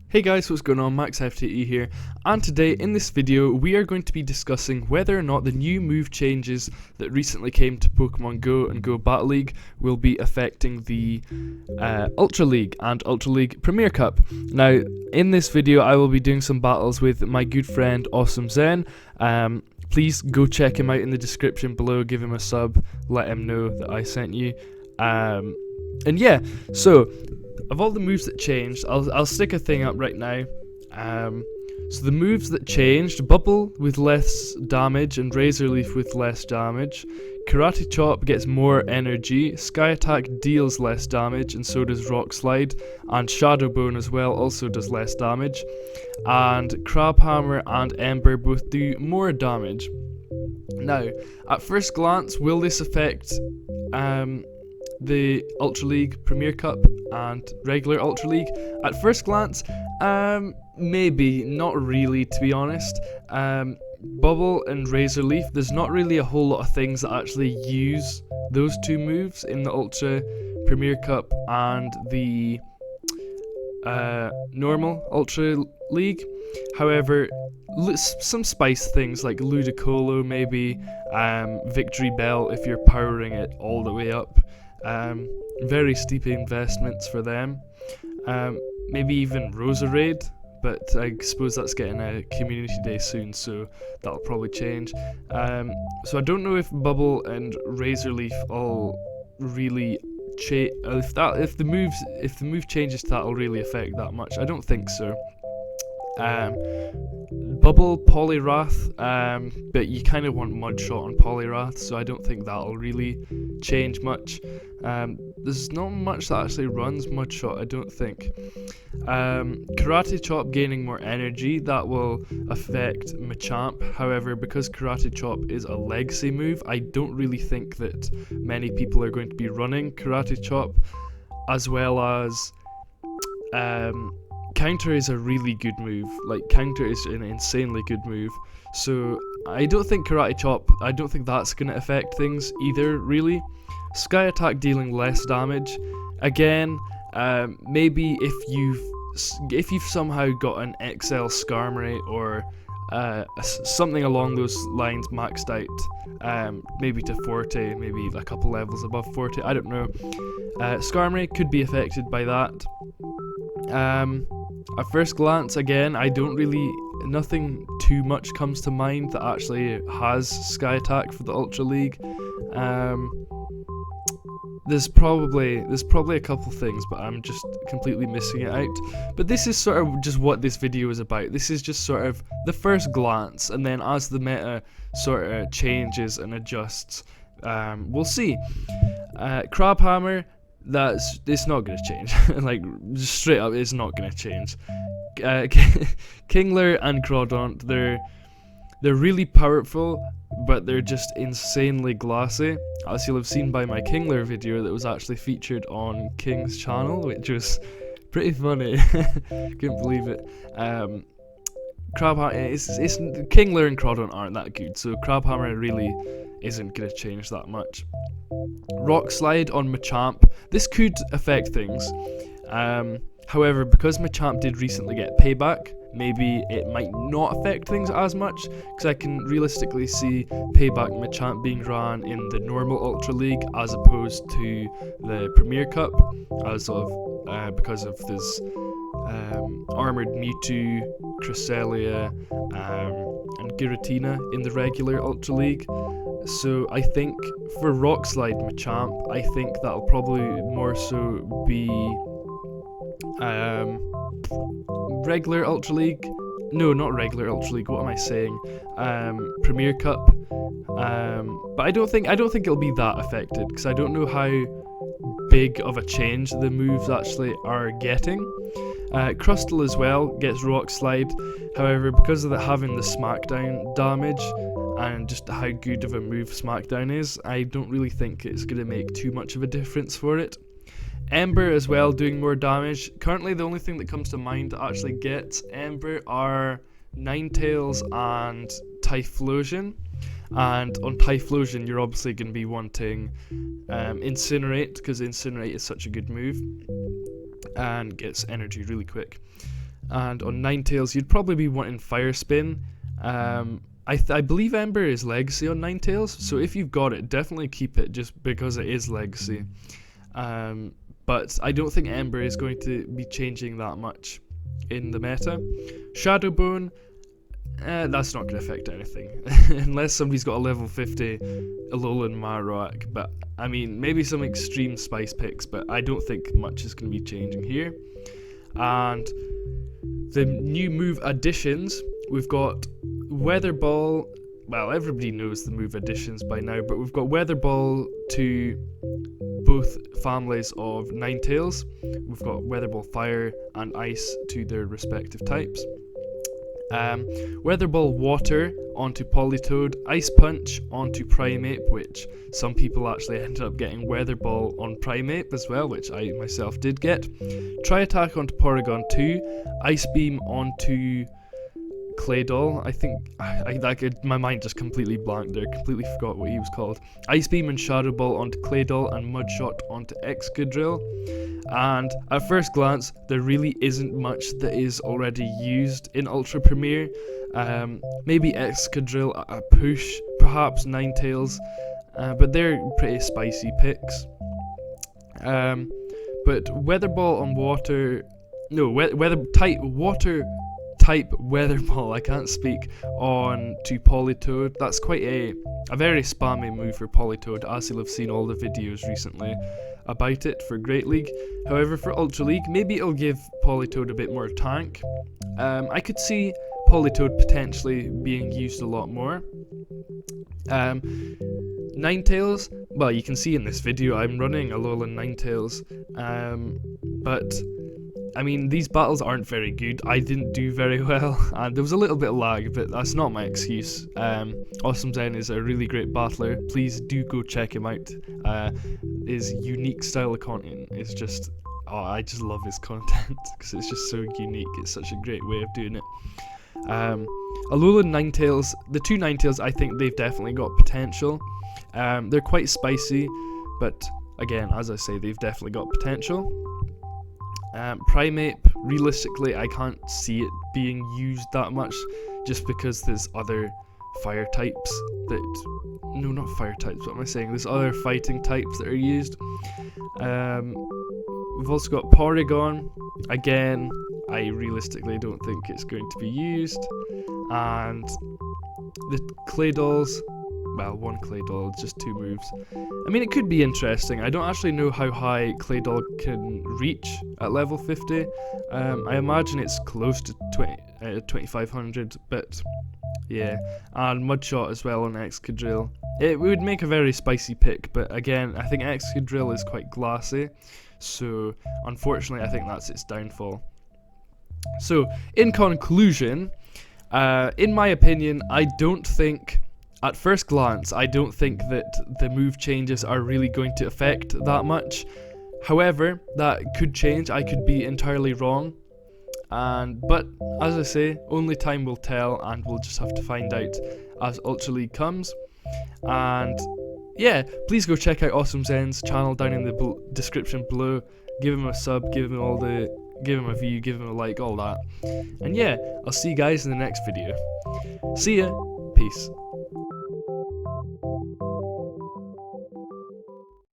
Hey guys, what's going on? MaxFTE here, and today in this video we are going to be discussing whether or not the new move changes that recently came to Pokemon Go and Go Battle League will be affecting the Ultra League and Ultra League Premier Cup. Now, in this video I will be doing some battles with my good friend AwesomeXen. Please go check him out in the description below, give him a sub, let him know that I sent you. And yeah, so of all the moves that changed, I'll stick a thing up right now. So the moves that changed: Bubble with less damage and Razor Leaf with less damage. Karate Chop gets more energy. Sky Attack deals less damage, and so does Rock Slide. And Shadow Bone as well also does less damage. And Crab Hammer and Ember both do more damage. Now, at first glance, will this affect the Ultra League, Premier Cup and regular Ultra League? At first glance, maybe, not really, to be honest. Bubble and Razor Leaf, there's not really a whole lot of things that actually use those two moves in the Ultra, Premier Cup and the normal Ultra League. However, some spice things like Ludicolo, maybe Victory Bell if you're powering it all the way up. Very steep investments for them. Maybe even Roserade, but I suppose that's getting a community day soon, so that'll probably change. So I don't know if Bubble and Razor Leaf all really if the move changes to that will really affect that much. I don't think so. Bubble, Poliwrath, but you kind of want Mudshot on Poliwrath, so I don't think that'll really change much. There's not much that actually runs Mudshot, I don't think. Karate Chop gaining more energy, that will affect Machamp. However, because Karate Chop is a legacy move, I don't really think that many people are going to be running Karate Chop, as well as Counter is a really good move. Like, Counter is an insanely good move. So I don't think Karate Chop, I don't think that's going to affect things either, really. Sky Attack dealing less damage. Again, maybe if you've somehow got an XL Skarmory or something along those lines maxed out, maybe to 40, maybe a couple levels above 40, I don't know. Skarmory could be affected by that. At first glance, again, nothing too much comes to mind that actually has Sky Attack for the Ultra League. There's probably a couple things, but I'm just completely missing it out. But this is sort of just what this video is about. This is just sort of the first glance, and then as the meta sort of changes and adjusts, we'll see. Crab Hammer, it's not going to change. Like, just straight up, it's not going to change. Kingler and Crawdaunt, they're really powerful, but they're just insanely glassy, as you'll have seen by my Kingler video that was actually featured on King's channel, which was pretty funny. Couldn't believe it. Kingler and Crawdaunt aren't that good, so Crabhammer really isn't going to change that much. Rock Slide on Machamp, this could affect things. However, because Machamp did recently get payback, maybe it might not affect things as much, because I can realistically see payback Machamp being ran in the normal Ultra League as opposed to the Premier Cup, because of this Armored Mewtwo, Cresselia, and Giratina in the regular Ultra League. So I think for Rock Slide Machamp, I think that'll probably more so be regular Ultra League. No, not regular Ultra League. What am I saying? Premier Cup. But I don't think it'll be that affected, because I don't know how big of a change the moves actually are getting. Crustle as well gets Rock Slide. However, because of having the Smackdown damage and just how good of a move Smackdown is, I don't really think it's going to make too much of a difference for it. Ember as well doing more damage. Currently the only thing that comes to mind that actually gets Ember are Ninetales and Typhlosion. And on Typhlosion you're obviously going to be wanting Incinerate, because Incinerate is such a good move and gets energy really quick. and on Ninetales you'd probably be wanting Fire Spin. I believe Ember is Legacy on Ninetales, so if you've got it, definitely keep it just because it is Legacy. But I don't think Ember is going to be changing that much in the meta. Shadow Bone, that's not going to affect anything, unless somebody's got a level 50 Alolan Marowak, but I mean, maybe some extreme spice picks, but I don't think much is going to be changing here. And the new move additions, we've got Weather Ball. Well, everybody knows the move additions by now, but we've got Weather Ball to both families of Ninetales. We've got Weather Ball Fire and Ice to their respective types. Weather Ball Water onto Politoed, Ice Punch onto Primeape, which some people actually ended up getting Weather Ball on Primeape as well, which I myself did get. Tri Attack onto Porygon 2, Ice Beam onto Claydol. I think my mind just completely blanked there, completely forgot what he was called. Ice Beam and Shadow Ball onto Claydol, and Mudshot onto Excadrill. And at first glance, there really isn't much that is already used in Ultra Premier. Maybe Excadrill a push, perhaps Ninetales, but they're pretty spicy picks. But Weather Ball on Water, no, Water type Weather Ball, I can't speak, on to Politoed. That's quite a very spammy move for Politoed, as you'll have seen all the videos recently about it for Great League. However, for Ultra League, maybe it'll give Politoed a bit more tank. I could see Politoed potentially being used a lot more. Ninetales, well, you can see in this video I'm running Alolan Ninetales, but I mean, these battles aren't very good. I didn't do very well, and there was a little bit of lag, but that's not my excuse. AwesomeXen is a really great battler. Please do go check him out. His unique style of content is just, I just love his content because it's just so unique. It's such a great way of doing it. Alolan Ninetales, the two Ninetales, I think they've definitely got potential. They're quite spicy, but again, as I say, they've definitely got potential. Primeape, realistically, I can't see it being used that much, just because there's other fire types that... No, not fire types, what am I saying? There's other fighting types that are used. We've also got Porygon. Again, I realistically don't think it's going to be used. And the Claydolls, well, one Claydol, just two moves. I mean, it could be interesting. I don't actually know how high Claydol can reach at level 50. I imagine it's close to 2500, but yeah. And Mudshot as well on Excadrill. It would make a very spicy pick, but again, I think Excadrill is quite glassy, so unfortunately I think that's its downfall. So, in conclusion, in my opinion, I don't think... At first glance, I don't think that the move changes are really going to affect that much. However, that could change. I could be entirely wrong. But as I say, only time will tell, and we'll just have to find out as Ultra League comes. And yeah, please go check out AwesomeXen's channel down in the description below. Give him a sub, give him a view, give him a like, all that. And yeah, I'll see you guys in the next video. See ya. Peace.